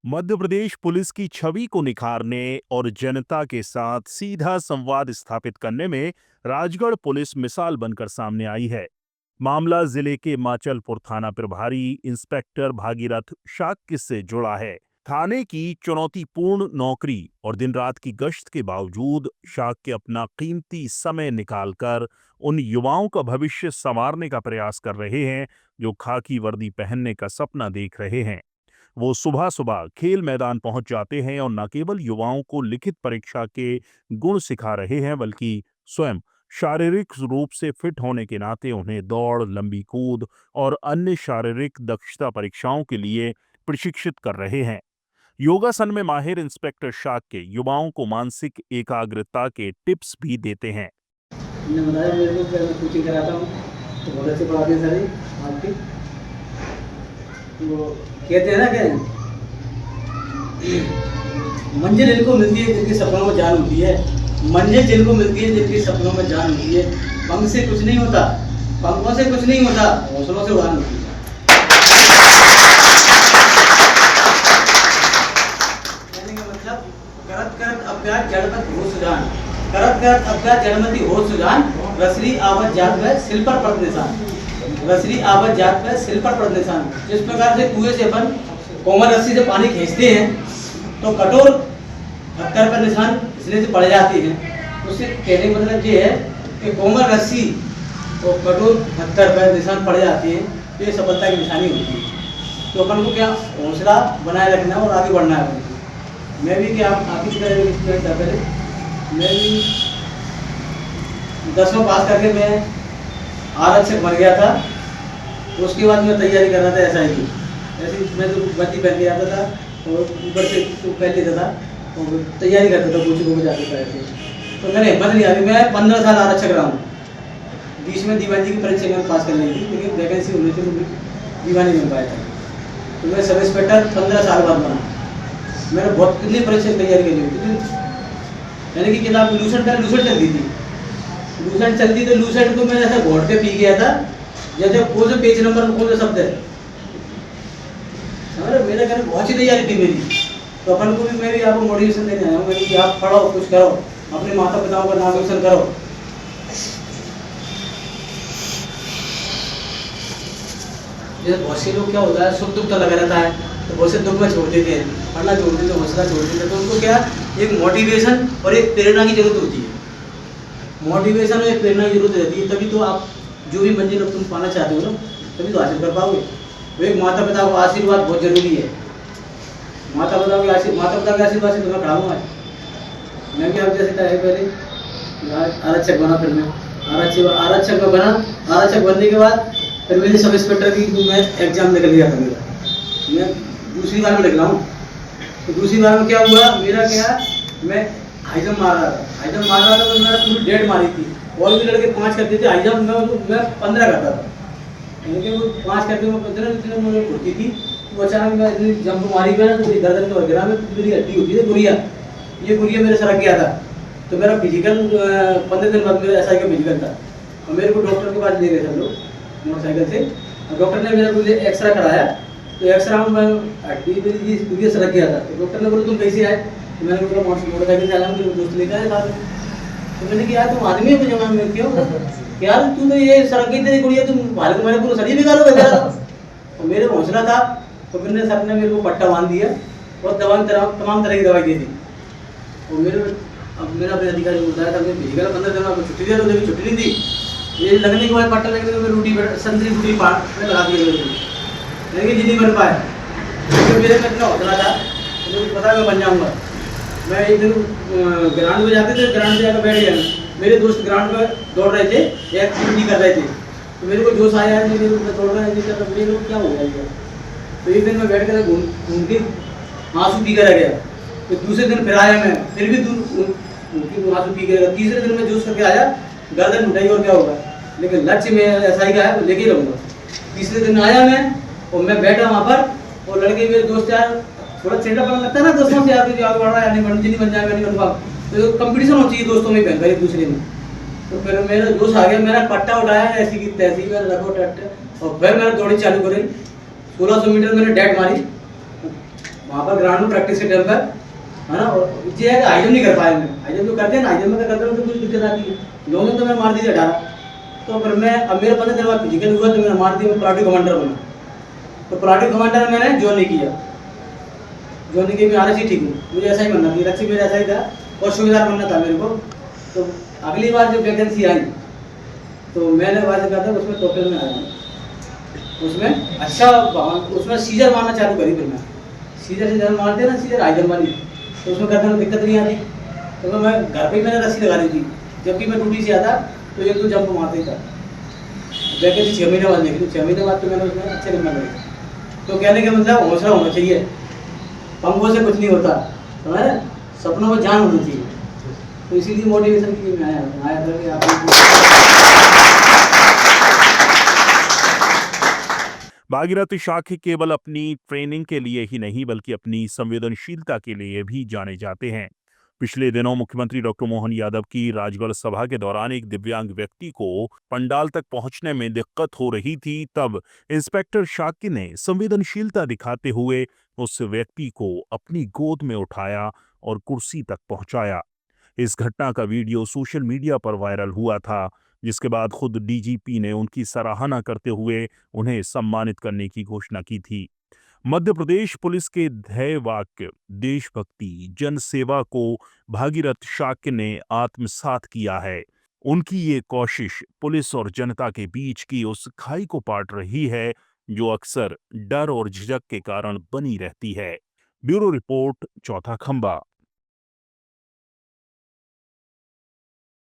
Madhya Pradesh police की छवि को निखारने और जनता के साथ सीधा संवाद स्थापित करने में राजगढ़ पुलिस मिसाल बनकर सामने आई है। मामला जिले के माचलपुर थाना प्रभारी इंस्पेक्टर भागीरथ शाक्य से जुड़ा है। थाने की चुनौतीपूर्ण नौकरी और दिन रात की गश्त के बावजूद शाक्य अपना कीमती समय निकालकर उन युवाओं का भविष्य संवारने का प्रयास कर रहे हैं जो खाकी वर्दी पहनने का सपना देख रहे हैं। वो सुबह सुबह खेल मैदान पहुंच जाते हैं और न केवल युवाओं को लिखित परीक्षा के गुण सिखा रहे हैं बल्कि स्वयं शारीरिक रूप से फिट होने के नाते उन्हें दौड़, लंबी कूद और अन्य शारीरिक दक्षता परीक्षाओं के लिए प्रशिक्षित कर रहे हैं। योगासन में माहिर इंस्पेक्टर शाक्य युवाओं को मानसिक एकाग्रता के टिप्स भी देते हैं। मैंने बताया मेरे को मैं कोचिंग कराता हूँ तो बहुत अच्छे पढ़ाते हैं सारे आपके। तो कहते हैं ना कि मंजिल इनको मिलती है जिनके सपनों में जान होती है। मंजिल जिनको मिलती है जिनके सपनों में जान होती है। पंख से कुछ नहीं होता, पंखों से कुछ नहीं होता, हौसलों से उड़ान होती है। कहने का मतलब करत करत अभ्यास जड़मत हो सुजान, करत करत अभ्यास जड़मती हो सुजान, रसरी आवत जात में सिल पर पड़ निशान, रसरी आवत जात में सिल पर पड़ निशान। जिस प्रकार से कुएं से अपन कोमल रस्सी से पानी खींचते हैं तो कठोर पत्थर पर निशान इसलिए से पड़ जाती है। उससे कहने का मतलब ये है कि कोमल रस्सी और कठोर पत्थर पर निशान पड़ जाती है तो ये सफलता की निशानी होती है। तो अपन को क्या हौसला बनाए रखना है और आगे बढ़ना है अपन को। मैं भी क्या आपकी तरह स्टूडेंट था पहले, मैं भी 10वां पास करके मैं आरक्षक बन गया था। उसके बाद मैं तैयारी कर रहा था SI की। ऐसे मैं तो वर्दी पहन के आता था और ऊपर से तो पहन लेता था और तैयारी करता था कोचिंग में जाके पहले। तो मैंने हिम्मत नहीं आ, मैं 15 साल आरक्षक रहा हूँ। बीच में दीवानी की परीक्षा में पास कर ली थी लेकिन वैकेंसी होनी थी तो दीवानी मिल पाया था। तो मैं सब इंस्पेक्टर 15 साल बाद बना। मैंने बहुत कितनी परीक्षा की तैयारी करी हुई थी। यानी कि किताब लूसेंट चलती थी, लूसेंट चलती तो लूसेंट को मैं ऐसा घोट के पी गया था जैसे कौन से पेज नंबर कौन सा शब्द है। समझ मेरा कहना बहुत सी तैयारी थी मेरी। तो अपन को भी मैं भी आपको मोटिवेशन देने आया हूँ कि आप पढ़ो, कुछ करो, अपने माता पिताओं का नाम रोशन करो। जैसे बहुत से लोग क्या होता है सुख दुख तो लगा रहता है तो बहुत से दुख में छोड़ देते हैं, पढ़ना छोड़ देते हैं, हौसला छोड़ देते हैं। तो उनको क्या एक मोटिवेशन और एक प्रेरणा की जरूरत होती है। मोटिवेशन और एक प्रेरणा की जरूरत रहती है तभी तो आप जो भी मंजिल तुम पाना चाहते हो ना तभी तो हासिल कर पाओगे। तो एक माता पिता का आशीर्वाद बहुत जरूरी है। माता पिता के आशीर्वाद से तुम्हें खड़ा हुआ है। मैं भी आप जैसे था पहले आरक्षक बना, फिर मैं आरक्षक में बना। आरक्षक बनने के बाद फिर मेरे सब इंस्पेक्टर की मैं एग्जाम निकल गया था मेरा। मैं दूसरी बार में निकला हूँ। तो दूसरी बार में क्या हुआ मेरा, क्या मैं हाई जंप मार रहा था तो मैंने पूरी डेढ़ मारी थी। और भी लड़के 5 करते थे हाई जंप, मैं 15 करता था। लेकिन वो 5 करते मैं 15 मुझे उड़ती थी। तो अचानक मैं इतनी जंप मारी गया तो मेरी गर्दन में वगैरह में मेरी हड्डी होती थी गुड़िया, ये गुड़िया मेरे सरक गया था। तो मेरा फिजिकल 15 दिन बाद मेरा SI का फिजिकल था और मेरे को डॉक्टर के पास ले गए थे लोग मोटरसाइकिल से। डॉक्टर ने मेरा मुझे एक्सरा कराया तो एक्सरा में हड्डी मेरी गुड़िया सरक गया था। तो डॉक्टर ने बोला तुम कैसे आए? तो मैंने बोला मोटरसाइकिल से आया हूँ, तो दोस्त लेकर आए साथ में। तो मैंने कहा तुम आदमी हो जमा में क्यों यार, तू तो ये सड़क गई तेरी गुड़िया, तुम भाले तुम्हारे पूरा शरीर बेकार हो गया। और मेरे हौसला था तो फिर सर ने मेरे को पट्टा बांध दिया और तमाम तरह की दवाई दे दी। और मेरा अपने अधिकारी को बताया था मैं फिजिकल 15 दिन आपको छुट्टी दिया तो मेरी छुट्टी नहीं दी। ये लगने के बाद पट्टा लगने के बाद रोटी संतरी रोटी में लगा दिया लेकिन जी नहीं बन पाया। तो मेरे में इतना हौसला था मुझे पता मैं बन जाऊँगा। मैं एक दिन ग्राउंड में जाते थे, ग्राउंड में जाकर बैठ गया। मेरे दोस्त ग्राउंड में दौड़ रहे थे, एक्टिविटी कर रहे थे। तो मेरे को जोश आया नहीं दौड़ रहा है मेरे लोग क्या हो गया। तो एक दिन मैं बैठ कर घूम के आंसू पी कर गया। तो दूसरे दिन फिर आया मैं, फिर भी आंसू पी कर। तीसरे दिन मैं जोश करके आया, गर्दन उठाई और क्या होगा, लेकिन लक्ष्य में SI का है वो लेके रहूँगा। तीसरे दिन आया मैं और मैं बैठा वहाँ पर और लड़के मेरे दोस्त यार थोड़ा चेंडा पड़ने लगता है ना दोस्तों से, यार आगे बढ़ रहा है नहीं बन जाए मैं नहीं बन पाऊँ। तो कंपटीशन होती है दोस्तों में पहनकर एक दूसरे में। तो फिर मेरा जोश आ गया, मैंने पट्टा उठाया ऐसी की तैसी मैंने रखो टट और फिर मैंने दौड़ी चालू करी। 1600 मीटर मैंने डेट मारी वहाँ पर ग्राउंड में प्रैक्टिस के टाइम पर है ना, और ये है हाई जंप नहीं कर पाया मैं। हाई जंप जो करते हैं ना, हाई जंप में क्या करते हैं तो कुछ दिक्कत आती है। लॉन्ग जंप तो मैं मार दी थी 18। तो फिर मैं अब मेरा 15 दिन बाद फिजिकल हुआ तो मैंने मार दिया, मैं प्लाटून कमांडर बना। तो प्लाटून कमांडर मैंने ज्वाइन नहीं किया। ज्वाइन नहीं किया, मैं आरक्षी ठीक हूँ, मुझे ऐसा ही बनना था, लक्ष्य मेरा ऐसा ही था और सूबेदार बनना था मेरे को। तो अगली बार जब वैकेंसी आई तो मैंने वहाँ से कहा था उसमें टोटल में आया, उसमें अच्छा उसमें सीजर मारना चालू करी। फिर मैं सीजर से जब मारते हैं ना, सीजर हाई जंप वाली, तो उसमें करने में दिक्कत नहीं आती। तो मैं घर पे ही मैंने रस्सी लगा दी थी, जबकि मैं ड्यूटी से आता तो 1-2 जंप मारता ही था। वैकेंसी 6 महीने बाद निकली, 6 महीने बाद तो मैंने उसमें अच्छे नंबर लगे। तो कहने का मतलब हौसला होना चाहिए, पंखों से कुछ नहीं होता, हमारे सपनों में जान होनी चाहिए। तो इसीलिए मोटिवेशन के लिए मैं आया था कि आप भागीरथ शाक्य केवल अपनी ट्रेनिंग के लिए ही नहीं बल्कि अपनी संवेदनशीलता के लिए भी जाने जाते हैं। पिछले दिनों मुख्यमंत्री डॉक्टर मोहन यादव की राजगढ़ सभा के दौरान एक दिव्यांग व्यक्ति को पंडाल तक पहुंचने में दिक्कत हो रही थी, तब इंस्पेक्टर शाक्य ने संवेदनशीलता दिखाते हुए उस व्यक्ति को अपनी गोद में उठाया और कुर्सी तक पहुंचाया। इस घटना का वीडियो सोशल मीडिया पर वायरल हुआ था, जिसके बाद खुद डीजीपी ने उनकी सराहना करते हुए उन्हें सम्मानित करने की घोषणा की थी। मध्य प्रदेश पुलिस के ध्येय वाक्य देशभक्ति जन सेवा को भागीरथ शाक्य ने आत्मसात किया है। उनकी ये कोशिश पुलिस और जनता के बीच की उस खाई को पाट रही है जो अक्सर डर और झिझक के कारण बनी रहती है। ब्यूरो रिपोर्ट, चौथा खंबा।